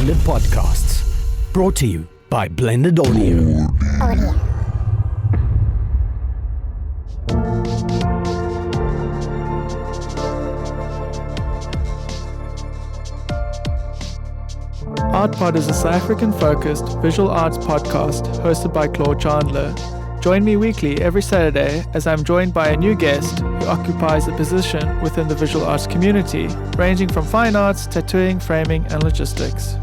Blended Podcasts. Brought to you by Blended Audio. ArtPod is a South African-focused visual arts podcast hosted by Claude Chandler. Join me weekly every Saturday as I'm joined by a new guest who occupies a position within the visual arts community, ranging from fine arts, tattooing, framing, and logistics.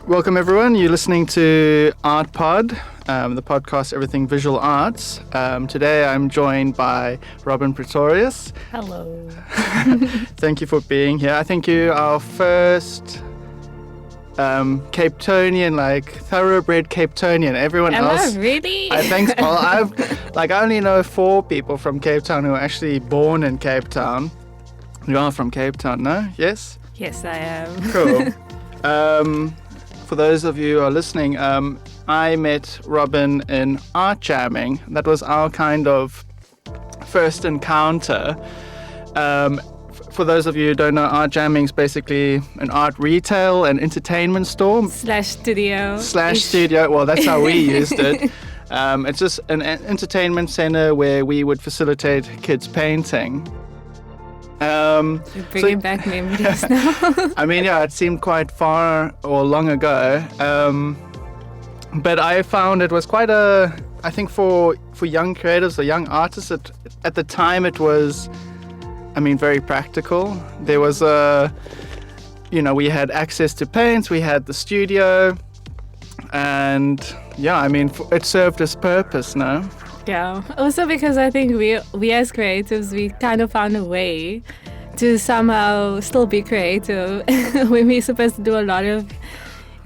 Welcome everyone, you're listening to ArtPod, the podcast Everything Visual Arts. Today I'm joined by Robyn Pretoruis. Hello. Thank you for being here. I think you are our first Cape Townian, like thoroughbred Cape Townian. Everyone else. Am I really? I think so. I only know 4 people from Cape Town who are actually born in Cape Town. You are from Cape Town, no? Yes? Yes, I am. Cool. For those of you who are listening, I met Robyn in art jamming. That was our kind of first encounter. For those of you who don't know, art jamming is basically an art retail and entertainment store. /studio. /studio. Well, that's how we used it. It's just an entertainment center where we would facilitate kids painting. You're bringing back memories now. I mean, yeah, it seemed quite far or long ago. But I found it was quite I think for young creatives or young artists, at the time it was, very practical. There was we had access to paints, we had the studio, and it served its purpose, no? Yeah. Also because I think we as creatives, we kind of found a way to somehow still be creative when we're supposed to do a lot of,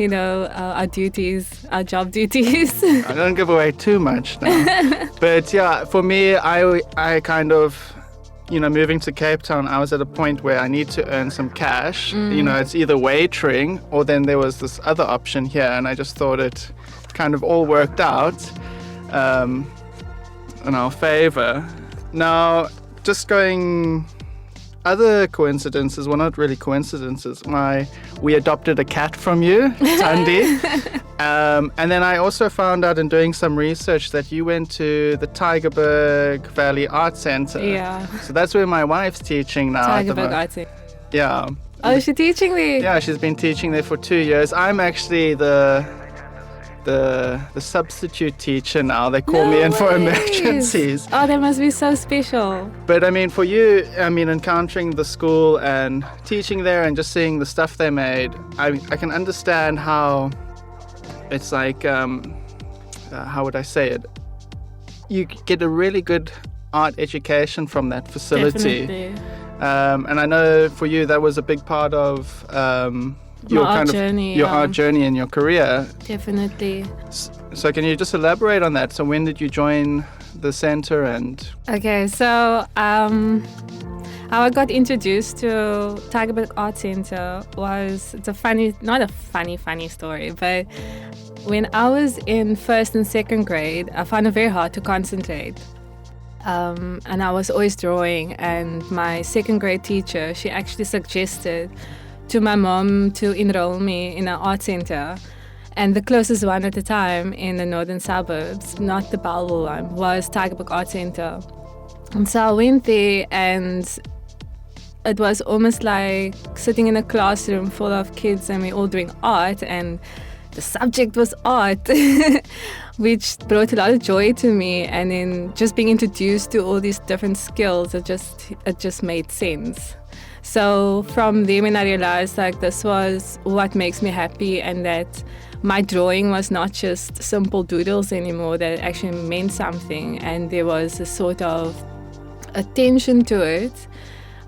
our duties, our job duties. I don't give away too much now. But yeah, for me, I kind of, moving to Cape Town, I was at a point where I need to earn some cash. It's either waitering or then there was this other option here, and I just thought it kind of all worked out in our favor. Now, just going other coincidences, well, not really coincidences. We adopted a cat from you, Tandy. And then I also found out in doing some research that you went to the Tygerberg Valley Art Center. Yeah. So that's where my wife's teaching now. Tygerberg Art Center. Yeah. Oh, is she teaching there? Yeah, she's been teaching there for 2 years. I'm actually the substitute teacher now. They call me in for emergencies. Oh, that must be so special. But for you, encountering the school and teaching there and just seeing the stuff they made, I can understand how it's like, how would I say it? You get a really good art education from that facility. Definitely. And I know for you that was a big part of your art journey in your career. Definitely. So can you just elaborate on that? So when did you join the center? And okay, so how I got introduced to Tygerberg Art Center was, not a funny story, but when I was in 1st and 2nd grade, I found it very hard to concentrate. And I was always drawing, and my 2nd grade teacher, she actually suggested to my mom to enroll me in an art center. And the closest one at the time in the northern suburbs, not the Bellville one, was Tygerberg Art Center. And so I went there, and it was almost like sitting in a classroom full of kids and we're all doing art, and the subject was art, which brought a lot of joy to me. And then just being introduced to all these different skills, it just made sense. So from there, when I realized this was what makes me happy, and that my drawing was not just simple doodles anymore, that it actually meant something, and there was a sort of attention to it,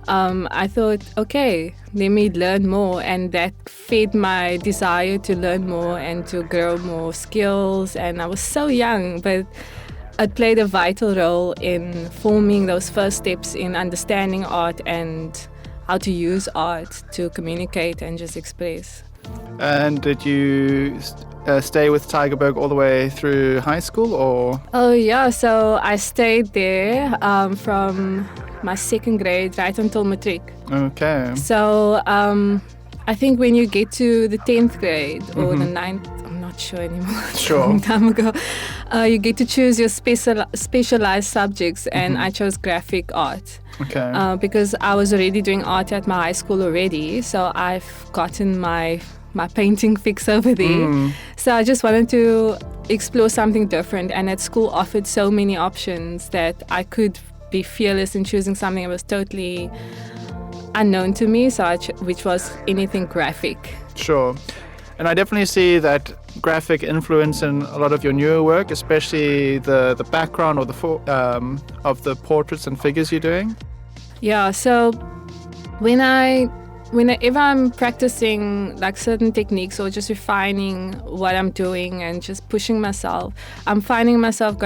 I thought, okay, let me learn more, and that fed my desire to learn more and to grow more skills. And I was so young, but it played a vital role in forming those first steps in understanding art and how to use art to communicate and just express. And did you stay with Tygerberg all the way through high school, or? Oh yeah, so I stayed there from my second grade right until matric. Okay. So I think when you get to the 10th grade or the 9th, I'm not sure anymore. It's a long time ago. You get to choose your specialized subjects, and I chose graphic art. Okay. Because I was already doing art at my high school already, so I've gotten my painting fix over there. So I just wanted to explore something different, and at school offered so many options that I could be fearless in choosing something that was totally unknown to me, which was anything graphic. Sure. And I definitely see that graphic influence in a lot of your newer work, especially the background or of the portraits and figures you're doing. Yeah, so whenever I'm practicing like certain techniques or just refining what I'm doing and just pushing myself, I'm finding myself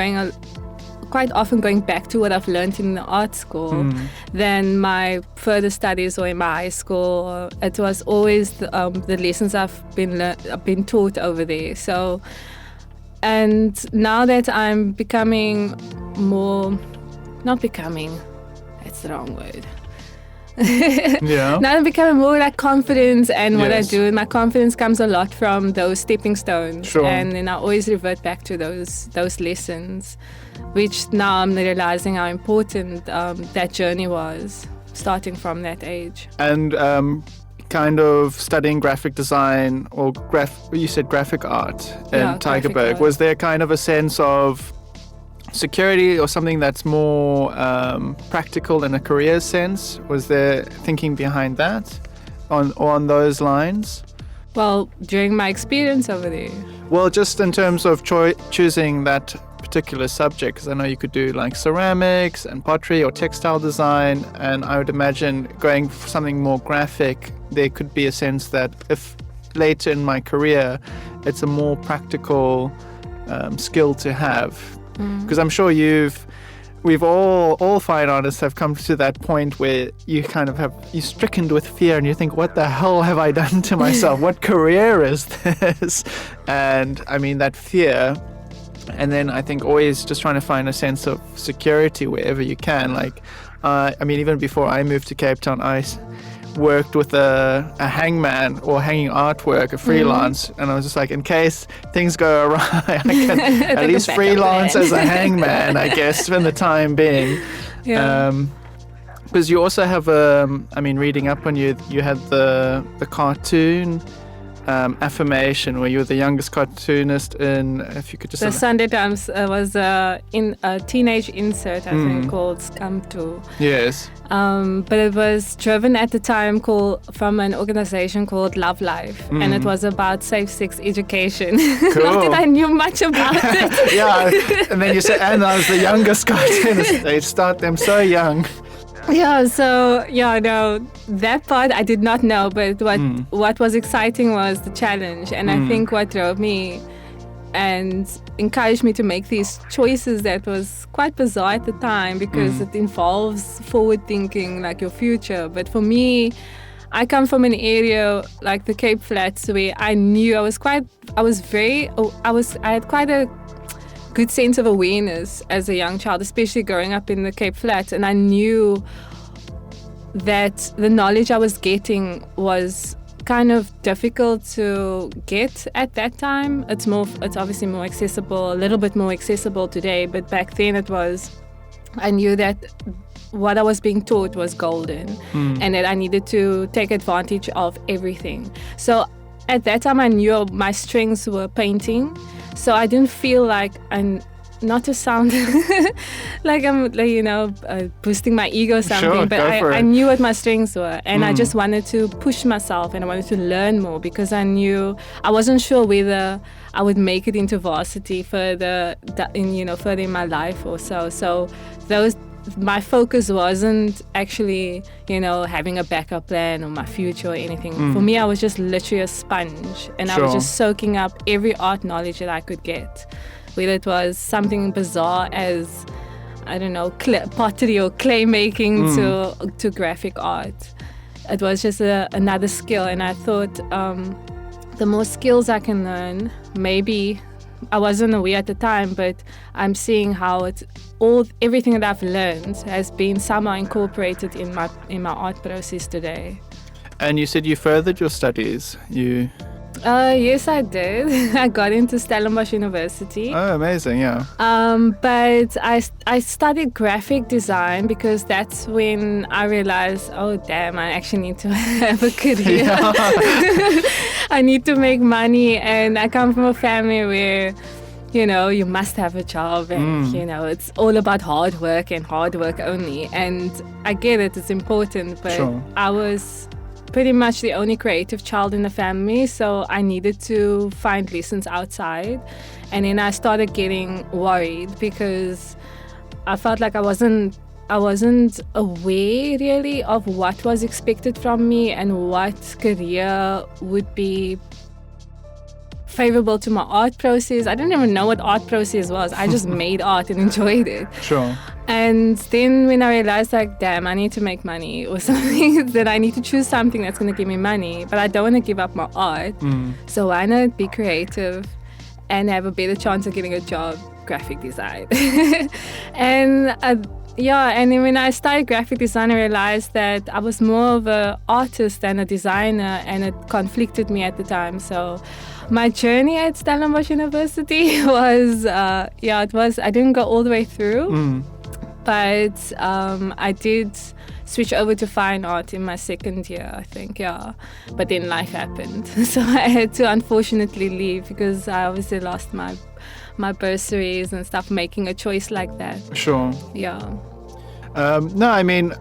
quite often going back to what I've learned in the art school than my further studies or in my high school. It was always the lessons I've been taught over there. So, and now that I'm becoming more, not becoming, that's the wrong word. Yeah. Now I'm becoming more like confident in what I Yes. do, and my confidence comes a lot from those stepping stones. Sure. And then I always revert back to those lessons, which now I'm realizing how important that journey was, starting from that age. And kind of studying graphic design or you said graphic art in Yeah, graphic Tygerberg. art. Was there kind of a sense of security or something that's more practical in a career sense? Was there thinking behind that on those lines? Well, during my experience over there. Well, just in terms of choosing that particular subject, because I know you could do like ceramics and pottery or textile design, and I would imagine going for something more graphic, there could be a sense that if later in my career it's a more practical skill to have. Because I'm sure we've all fine artists have come to that point where you kind of you're stricken with fear and you think, what the hell have I done to myself? What career is this? And I mean, that fear. And then I think always just trying to find a sense of security wherever you can. Like, I mean, even before I moved to Cape Town, I worked with a hangman or hanging artwork, a freelance, and I was just like, in case things go awry, I can at least freelance as a hangman, I guess, for the time being. Yeah. Because you also have I mean, reading up on you had the cartoon affirmation where you were the youngest cartoonist in, if you could just... The Sunday Times was in a teenage insert, I think, called Scum 2. Yes. But it was driven at the time from an organization called Love Life, and it was about safe sex education. Cool. Not that I knew much about it. Yeah, and then you said, and I was the youngest cartoonist. They start them so young. Yeah, so, no, that part I did not know, but what was exciting was the challenge. And I think what drove me and encouraged me to make these choices that was quite bizarre at the time, because it involves forward thinking, like your future. But for me, I come from an area like the Cape Flats where I knew I had quite a good sense of awareness as a young child, especially growing up in the Cape Flats, and I knew that the knowledge I was getting was kind of difficult to get at that time. It's obviously more accessible, a little bit more accessible today, but back then I knew that what I was being taught was golden, and that I needed to take advantage of everything. So at that time I knew my strengths were painting. So I didn't feel like, and not to sound like I'm, boosting my ego or something, Sure, but I knew what my strengths were, and I just wanted to push myself, and I wanted to learn more, because I wasn't sure whether I would make it into varsity further in my life or so. So my focus wasn't actually, having a backup plan or my future or anything. For me, I was just literally a sponge, and I was just soaking up every art knowledge that I could get, whether it was something bizarre as, I don't know, pottery or clay making to graphic art. It was just another skill, and I thought the more skills I can learn, maybe I wasn't aware at the time, but I'm seeing how everything that I've learned has been somehow incorporated in my art process today. And you said you furthered your studies. Yes, I did. I got into Stellenbosch University. Oh, amazing, yeah. But I studied graphic design because that's when I realized, oh, damn, I actually need to have a career. Yeah. I need to make money. And I come from a family where, you must have a job and, it's all about hard work and hard work only. And I get it, it's important, but Sure. I was pretty much the only creative child in the family, so I needed to find lessons outside. And then I started getting worried because I felt like I wasn't aware really of what was expected from me and what career would be favorable to my art process. I didn't even know what art process was. I just made art and enjoyed it. Sure. And then when I realized, like, damn, I need to make money or something, that I need to choose something that's going to give me money, but I don't want to give up my art. So why not be creative and have a better chance of getting a job, graphic design. And then when I started graphic design, I realized that I was more of an artist than a designer, and it conflicted me at the time. So my journey at Stellenbosch University was, I didn't go all the way through, but I did switch over to fine art in my second year, I think, But then life happened. So I had to unfortunately leave because I obviously lost my bursaries and stuff, making a choice like that. Sure. Yeah. No, I mean,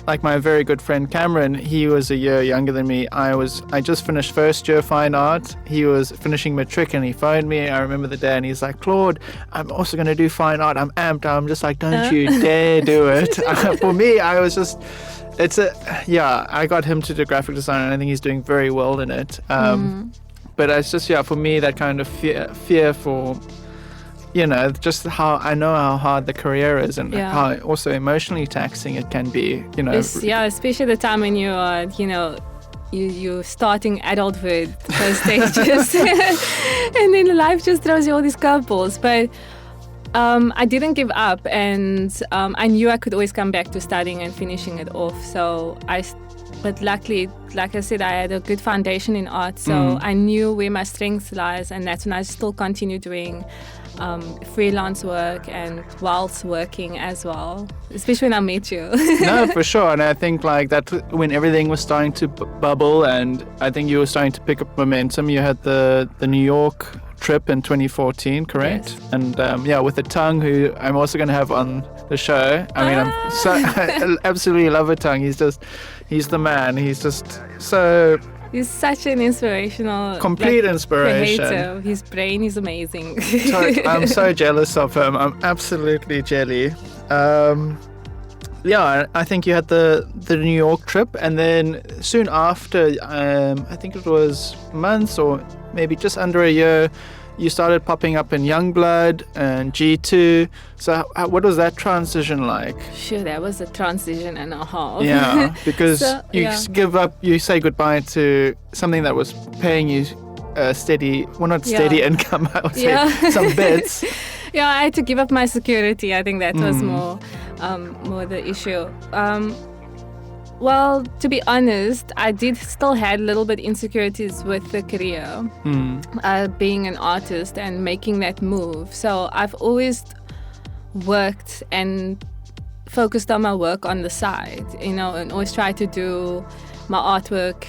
like my very good friend Cameron, he was a year younger than me. I just finished first year fine art. He was finishing matric and he phoned me. I remember the day and he's like, Claude, I'm also going to do fine art. I'm amped. I'm just like, don't you dare do it. For me, I was just, I got him to do graphic design and I think he's doing very well in it. But it's just, for me, that kind of fear for, just how I know how hard the career is and how also emotionally taxing it can be, especially the time when you are, you're starting adulthood, those stages. And then life just throws you all these curveballs. But I didn't give up, and I knew I could always come back to studying and finishing it off. But luckily, like I said, I had a good foundation in art, so I knew where my strength lies, and that's when I still continue doing freelance work and whilst working as well, especially when I met you. No, for sure. And I think like that when everything was starting to bubble and I think you were starting to pick up momentum, you had the New York trip in 2014, correct? Yes. And with the tongue, who I'm also going to have on the show. I mean, I absolutely love a tongue. He's the man. He's just so... He's such an inspirational... Complete inspiration. Creator. His brain is amazing. I'm so jealous of him. I'm absolutely jelly. I think you had the New York trip, and then soon after, I think it was months or maybe just under a year, you started popping up in Youngblood and G2. So what was that transition like? Sure, that was a transition and a half. Yeah, because you say goodbye to something that was paying you steady, steady income, I would say, some bits. Yeah, I had to give up my security. I think that was more the issue. Well, to be honest, I did still had a little bit insecurities with the career, being an artist and making that move. So I've always worked and focused on my work on the side, and always tried to do my artwork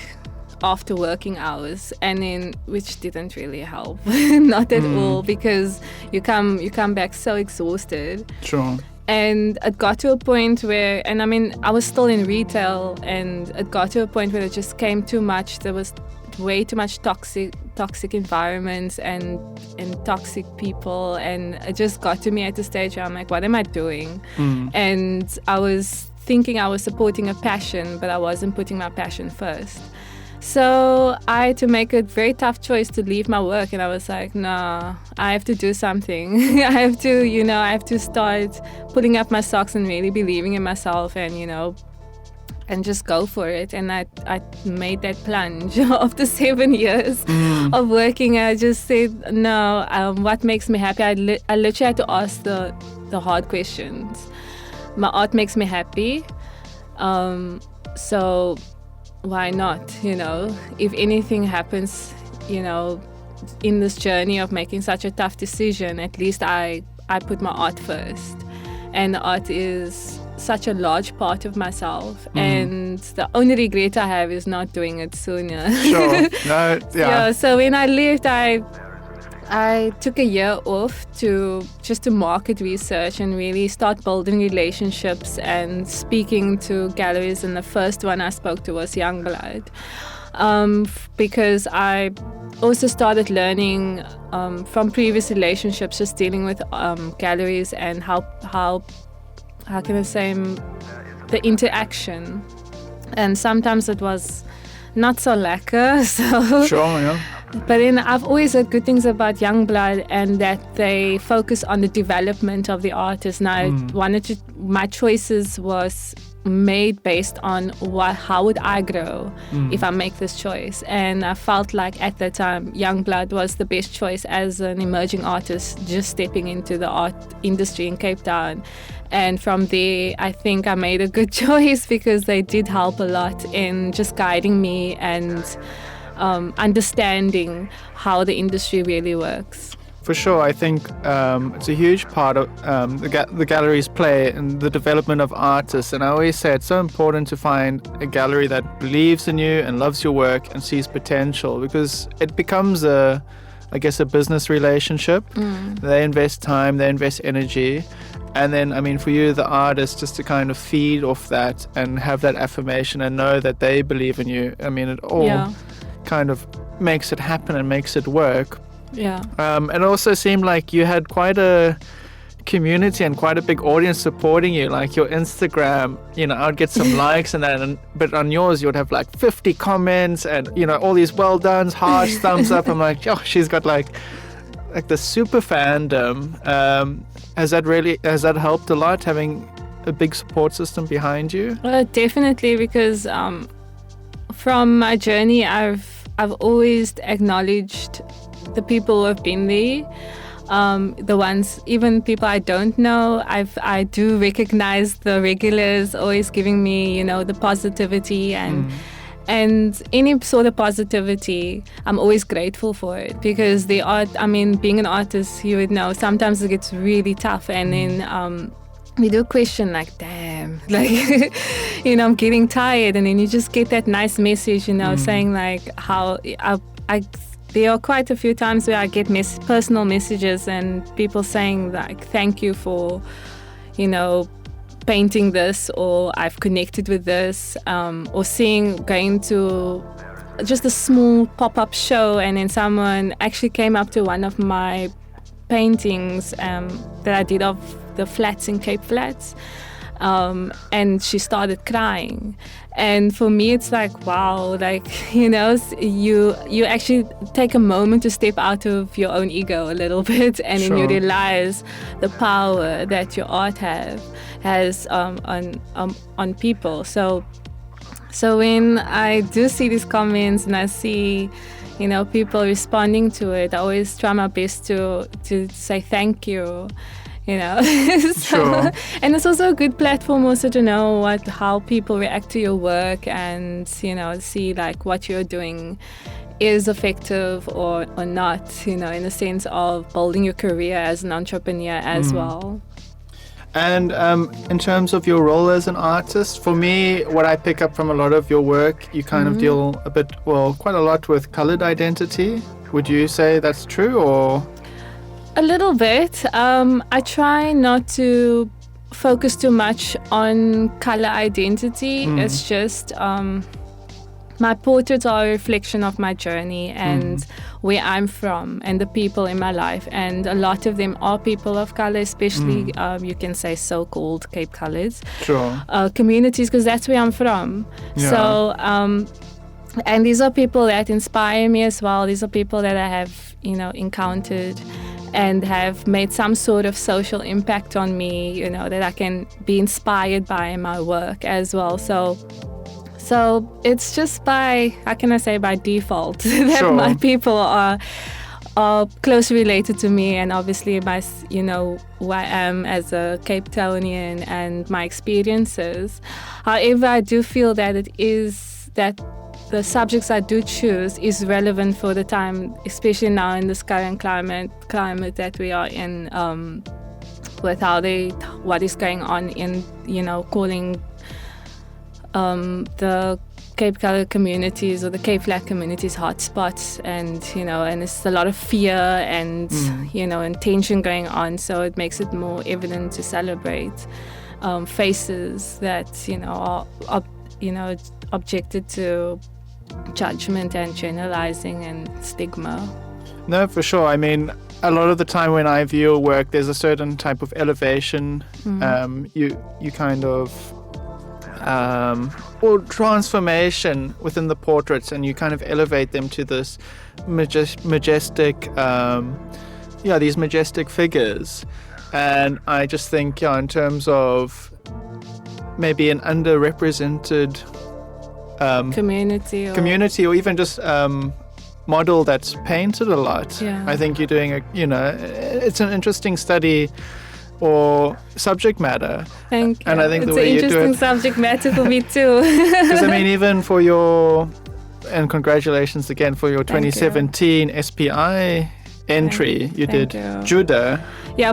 after working hours, and then which didn't really help, not at all, because you come back so exhausted. Sure. And it got to a point where, and I mean, I was still in retail, and it got to a point where it just came too much. There was way too much toxic environments and toxic people, and it just got to me at the stage where I'm like, what am I doing? And I was thinking I was supporting a passion, but I wasn't putting my passion first. So I had to make a very tough choice to leave my work, and I was like, nah, I have to do something. I have to start putting up my socks and really believing in myself, and just go for it. And I made that plunge after 7 years of working. I just said, no, what makes me happy? I literally had to ask the hard questions. My art makes me happy, so why not? If anything happens, in this journey of making such a tough decision, at least I put my art first. And art is such a large part of myself, and the only regret I have is not doing it sooner. Sure. No, yeah. So when I left, I took a year off to market research and really start building relationships and speaking to galleries. And the first one I spoke to was Youngblood, because I also started learning from previous relationships, just dealing with galleries and how can I say, the interaction. And sometimes it was not so lekker. So Sure, yeah. But then I've always heard good things about Youngblood, and that they focus on the development of the artist. Now, my choices was made based on how would I grow if I make this choice. And I felt like at that time Youngblood was the best choice as an emerging artist just stepping into the art industry in Cape Town. And from there, I think I made a good choice, because they did help a lot in just guiding me and understanding how the industry really works. For sure, I think it's a huge part of the galleries play in the development of artists. And I always say it's so important to find a gallery that believes in you and loves your work and sees potential, because it becomes a business relationship. They invest time, they invest energy. And then, for you, the artist, just to kind of feed off that and have that affirmation and know that they believe in you. It all kind of makes it happen and makes it work. Yeah. It also seemed like you had quite a community and quite a big audience supporting you. Like your Instagram, I'd get some likes and that, but on yours you would have like 50 comments and all these well done, hearts, thumbs up. I'm like, oh, she's got like the super fandom. Has that helped a lot, having a big support system behind you? Definitely, because from my journey, I've always acknowledged the people who have been there, the ones, even people I don't know. I do recognize the regulars always giving me, the positivity and any sort of positivity. I'm always grateful for it, because the art, being an artist, you would know, sometimes it gets really tough, and then we do question like, damn, like, I'm getting tired, and then you just get that nice message, saying like how there are quite a few times where I get personal messages and people saying like, thank you for, painting this, or I've connected with this, or going to just a small pop-up show, and then someone actually came up to one of my paintings that I did of the flats in Cape Flats, and she started crying. And for me, it's like, wow, like, you actually take a moment to step out of your own ego a little bit, and then you realize the power that your art has on people. So when I do see these comments and I see, people responding to it, I always try my best to say thank you. Sure. And it's also a good platform also to know how people react to your work, and see like what you're doing is effective or not, in the sense of building your career as an entrepreneur as well. And in terms of your role as an artist, for me, what I pick up from a lot of your work, you kind of deal quite a lot with colored identity. Would you say that's true, or? A little bit. I try not to focus too much on color identity. It's just my portraits are a reflection of my journey and where I'm from and the people in my life. And a lot of them are people of color, especially you can say so-called Cape Colors communities, because that's where I'm from. Yeah. So, and these are people that inspire me as well. These are people that I have, encountered and have made some sort of social impact on me, that I can be inspired by in my work as well. So So it's just by, how can I say, by default that Sure. my people are closely related to me, and obviously my, who I am as a Cape Townian and my experiences. However, I do feel that it is that the subjects I do choose is relevant for the time, especially now in this current climate that we are in, with what is going on in, calling the Cape Color communities or the Cape Flat communities hotspots, and it's a lot of fear and and tension going on. So it makes it more evident to celebrate faces that are objected to judgment and generalizing and stigma. No, for sure. I mean, a lot of the time when I view your work, there's a certain type of elevation. You kind of or transformation within the portraits, and you kind of elevate them to this majestic, these majestic figures. And I just think, in terms of maybe an underrepresented community, or even just model that's painted a lot. Yeah. I think you're doing it's an interesting study or subject matter. Thank you. And I think it's the way an you do interesting it, subject matter for me too. because I mean, even for and congratulations again for your 2017 SPI entry, you did Judah. Yeah,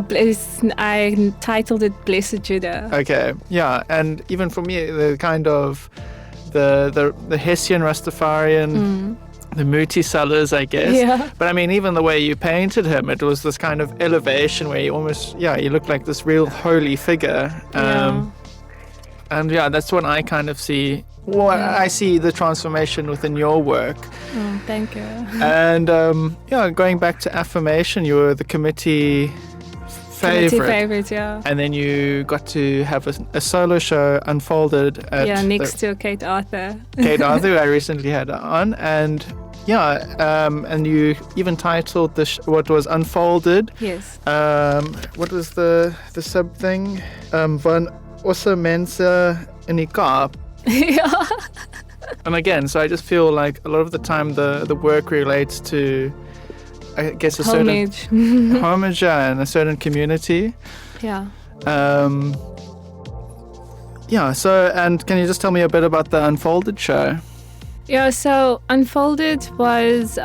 I titled it Blessed Judah. Okay, yeah, and even for me, the kind of the Hessian Rastafarian, the Muti sellers, I guess. Yeah. But I mean, even the way you painted him, it was this kind of elevation where you almost, you look like this real holy figure. And that's what I kind of see. Well, I see the transformation within your work. Oh, thank you. And going back to affirmation, you were the committee favorite, yeah. And then you got to have a solo show unfolded at next to Kate Arthur. Kate Arthur, I recently had her on, and and you even titled what was unfolded. Yes. What was the sub thing? Van Osse Mense in die Kaap. Yeah. And again, so I just feel like a lot of the time the work relates to, I guess, a homage. certain homage and a certain community. Yeah. So, and can you just tell me a bit about the Unfolded show? Yeah, so Unfolded was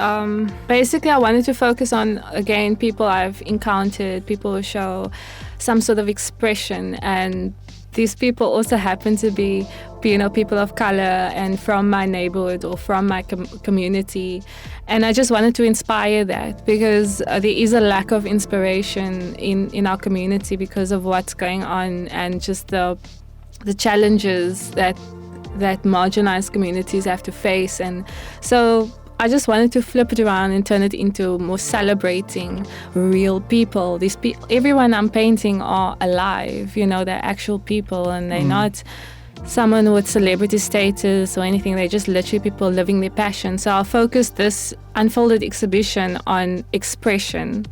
basically I wanted to focus on, again, people I've encountered, people who show some sort of expression, and these people also happen to be people of color and from my neighborhood or from my community. And I just wanted to inspire that, because there is a lack of inspiration in our community because of what's going on, and just the challenges that marginalized communities have to face. And so I just wanted to flip it around and turn it into more celebrating real people. Everyone I'm painting are alive, they're actual people, and they're not someone with celebrity status or anything. They're just literally people living their passion. So I'll focus this Unfolded exhibition on expression,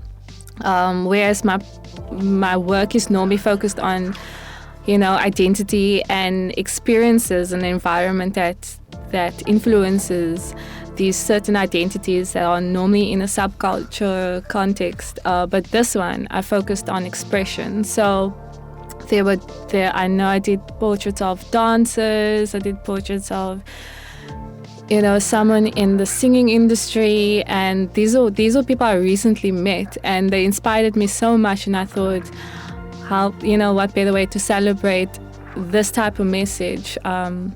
whereas my work is normally focused on identity and experiences and the environment that influences these certain identities that are normally in a subculture context. But this one, I focused on expression. So I did portraits of dancers, I did portraits of someone in the singing industry, and these are people I recently met, and they inspired me so much. And I thought, what better way to celebrate this type of message, on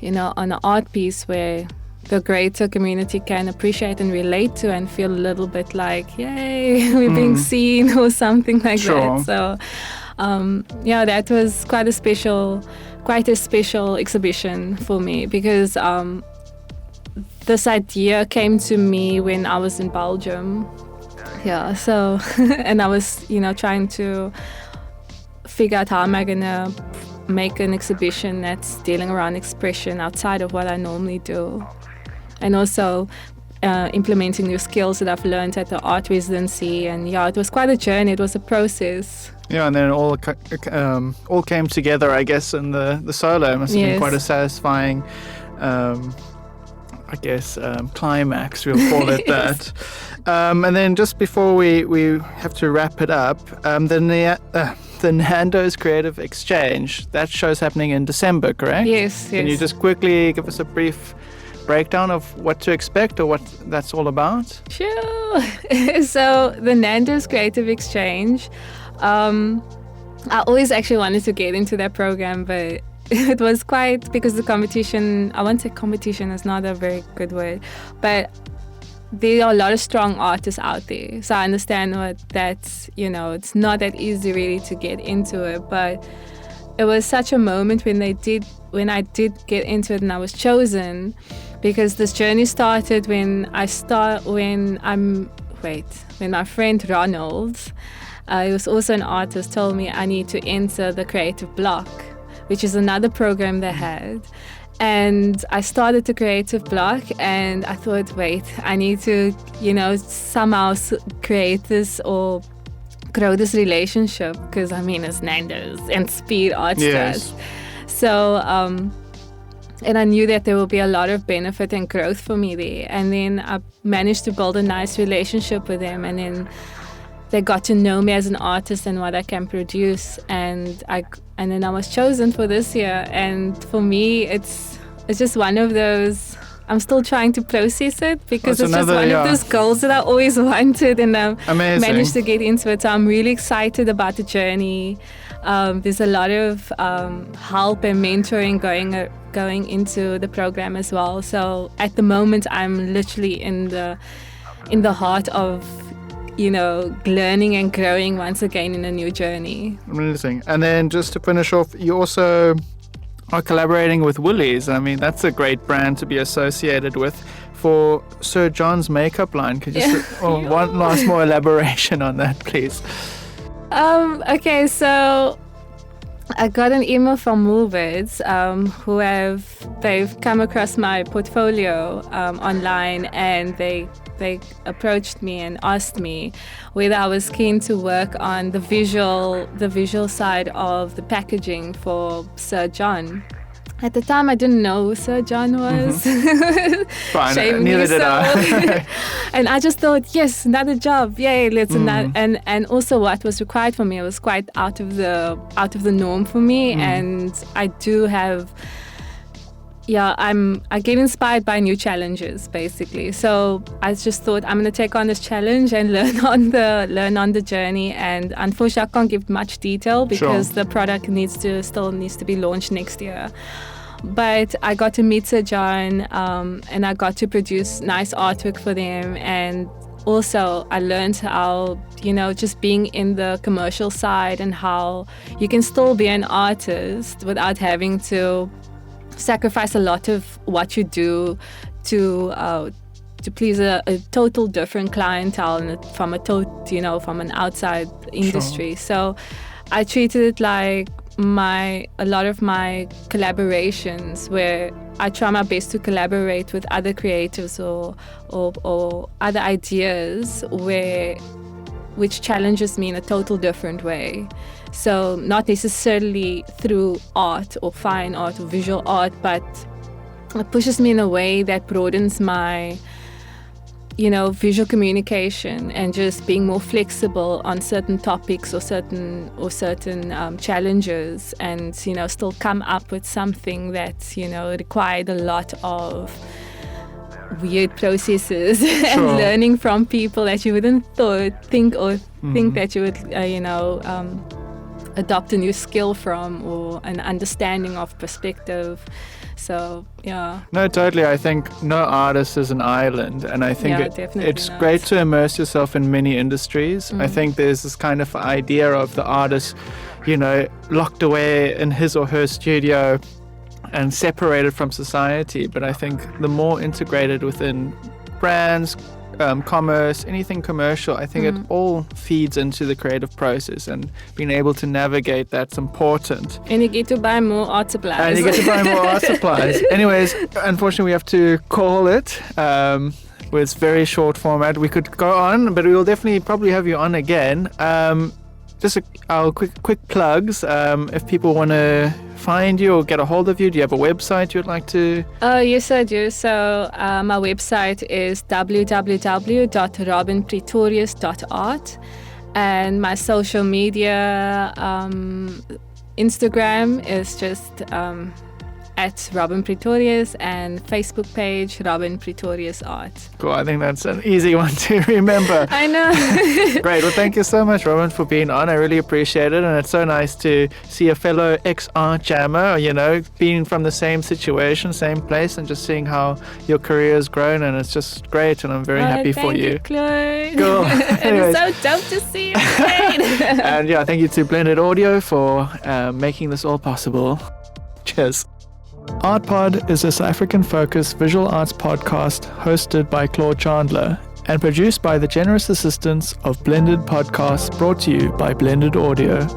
an art piece where the greater community can appreciate and relate to and feel a little bit like, yay, we're being seen or something like that. So, that was quite a special exhibition for me, because this idea came to me when I was in Belgium. Yeah, so, and I was, trying to figure out how am I going to make an exhibition that's dealing around expression outside of what I normally do. And also implementing new skills that I've learned at the art residency. And it was quite a journey. It was a process. Yeah, and then it all came together, I guess, in the solo. It must have been quite a satisfying, climax, we'll call it that. And then just before we have to wrap it up, the Nando's Creative Exchange, that show's happening in December, correct? Yes. Can you just quickly give us a brief breakdown of what to expect or what that's all about? Sure. So the Nando's Creative Exchange, I always actually wanted to get into that program, but it was quite, because the competition, I won't say competition, is not a very good word, but there are a lot of strong artists out there. So I understand it's not that easy really to get into it, but it was such a moment when I did get into it and I was chosen, because this journey started when my friend Ronald, he was also an artist, told me I need to enter the Creative Block, which is another program they had. And I started the Creative Block and I thought, I need to, somehow create this or grow this relationship, because it's Nando's and Speed Arts Trust. So, and I knew that there will be a lot of benefit and growth for me there. And then I managed to build a nice relationship with them, and then they got to know me as an artist and what I can produce, and then I was chosen for this year. And for me, it's just one of those. I'm still trying to process it, because it's just one of those goals that I always wanted, and I managed to get into it. So I'm really excited about the journey. There's a lot of help and mentoring going into the program as well. So at the moment, I'm literally in the heart of learning and growing once again in a new journey. Amazing. And then just to finish off, you also are collaborating with Woolies. That's a great brand to be associated with for Sir John's makeup line. Could you one last more elaboration on that, please? Okay, so I got an email from Woolworths, they've come across my portfolio online, and they approached me and asked me whether I was keen to work on the visual side of the packaging for Sir John. At the time, I didn't know who Sir John was. Fine, neither did I. And I just thought, yes, another job, yay, let's another. And also, what was required for me was quite out of the norm for me. And I do have, I get inspired by new challenges, basically. So I just thought, I'm going to take on this challenge and learn on the journey. And unfortunately, I can't give much detail because the product still needs to be launched next year. But I got to meet Sir John, and I got to produce nice artwork for them. And also, I learned how, just being in the commercial side, and how you can still be an artist without having to sacrifice a lot of what you do to please a total different clientele from an outside industry. So I treated it like a lot of my collaborations, where I try my best to collaborate with other creatives or other ideas which challenges me in a total different way. So not necessarily through art or fine art or visual art, but it pushes me in a way that broadens my visual communication, and just being more flexible on certain topics or certain challenges, and still come up with something that required a lot of weird processes and learning from people that you wouldn't think that you would adopt a new skill from, or an understanding of perspective. So no, totally. I think no artist is an island, and I think it's great to immerse yourself in many industries. I think there's this kind of idea of the artist locked away in his or her studio and separated from society, but I think the more integrated within brands, commerce, anything commercial, I think it all feeds into the creative process, and being able to navigate that's important. And you get to buy more art supplies. Anyways, unfortunately we have to call it. with very short format. We could go on, but we will definitely probably have you on again. Our quick plugs. If people want to find you or get a hold of you, do you have a website you'd like to? Yes, I do. So my website is www.robynpretoruis.art, and my social media Instagram is just at Robyn Pretoruis, and Facebook page Robyn Pretoruis Art. Cool. I think that's an easy one to remember. I know. Great. Well, thank you so much, Robyn, for being on. I really appreciate it, and it's so nice to see a fellow ex-art jammer, being from the same situation, same place, and just seeing how your career has grown, and it's just great, and I'm very happy for you. Thank you, Chloe. Cool. It's so dope to see you again. And thank you to Blended Audio for making this all possible. Cheers. Art Pod is a South African-focused visual arts podcast hosted by Claude Chandler and produced by the generous assistance of Blended Podcasts, brought to you by Blended Audio.